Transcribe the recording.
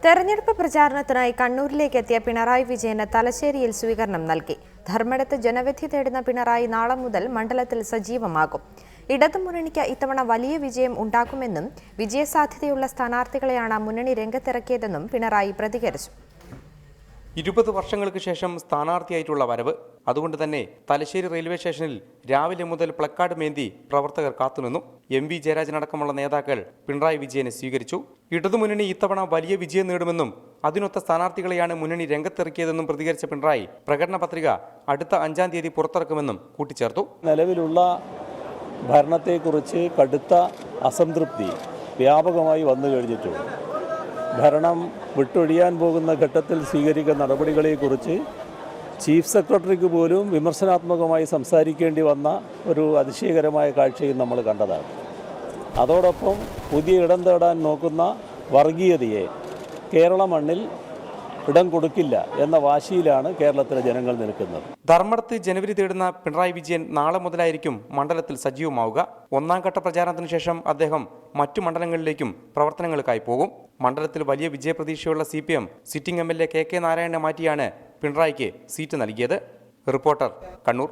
തെരഞ്ഞെടുപ്പ് പ്രചാരണത്തിനായി കണ്ണൂരിലേക്ക് എത്തിയ പിണറായി വിജയന് തലശ്ശേരിയിൽ സ്വീകരണം നൽകി. ധർമ്മടത്ത് ജനവിധി തേടുന്ന പിണറായി നാളെ മുതൽ മണ്ഡലത്തിൽ സജീവമാകും. ഇടതുമുന്നണിക്ക് ഇത്തവണ വലിയ വിജയം ഉണ്ടാക്കുമെന്നും വിജയസാധ്യതയുള്ള സ്ഥാനാർത്ഥികളെയാണ് മുന്നണി രംഗത്തിറക്കിയതെന്നും പിണറായി പ്രതികരിച്ചു. 20 വർഷങ്ങൾക്ക് ശേഷം സ്ഥാനാർത്ഥിയായിട്ടുള്ള വരവ്. അതുകൊണ്ട് തന്നെ തലശ്ശേരി റെയിൽവേ സ്റ്റേഷനിൽ രാവിലെ മുതൽ പ്ലക്കാർഡ് മേന്തി പ്രവർത്തകർ കാത്തുനിന്നു. MV ജയരാജൻ അടക്കമുള്ള നേതാക്കൾ പിണറായി വിജയനെ സ്വീകരിച്ചു. ഇടതുമുന്നണി ഇത്തവണ വലിയ വിജയം നേടുമെന്നും അതിനൊത്ത സ്ഥാനാർത്ഥികളെയാണ് മുന്നണി രംഗത്തിറക്കിയതെന്നും പ്രതികരിച്ച പിണറായി പ്രകടന പത്രിക അടുത്ത 5-ാം തീയതി പുറത്തിറക്കുമെന്നും കൂട്ടിച്ചേർത്തു. നിലവിലുള്ള ഭരണത്തെക്കുറിച്ച് കടുത്ത അസംതൃപ്തി വ്യാപകമായി വന്നു കഴിഞ്ഞിട്ടുണ്ട്. ഭരണം വിട്ടൊഴിയാൻ പോകുന്ന ഘട്ടത്തിൽ സ്വീകരിക്കുന്ന നടപടികളെക്കുറിച്ച് ചീഫ് സെക്രട്ടറിക്ക് പോലും വിമർശനാത്മകമായി സംസാരിക്കേണ്ടി വന്ന ഒരു അതിശയകരമായ കാഴ്ചയും നമ്മൾ കണ്ടതാണ്. അതോടൊപ്പം പുതിയ ഇടം തേടാൻ നോക്കുന്ന വർഗീയതയെ കേരള മണ്ണിൽ ഇടം കൊടുക്കില്ല എന്ന വാശിയിലാണ് കേരളത്തിലെ ജനങ്ങൾ നിൽക്കുന്നത്. ധർമ്മടത്ത് ജനവിധി തേടുന്ന പിണറായി വിജയൻ നാളെ മുതലായിരിക്കും മണ്ഡലത്തിൽ സജീവമാവുക. 1-ാം ഘട്ട പ്രചാരണത്തിന് ശേഷം അദ്ദേഹം മറ്റു മണ്ഡലങ്ങളിലേക്കും പ്രവർത്തനങ്ങൾക്കായി പോകും. മണ്ഡലത്തിൽ വലിയ വിജയപ്രതീക്ഷയുള്ള CPM സിറ്റിംഗ് MLA KK നാരായണനെ മാറ്റിയാണ് പിണറായിക്ക് സീറ്റ് നൽകിയത്. റിപ്പോർട്ടർ, കണ്ണൂർ.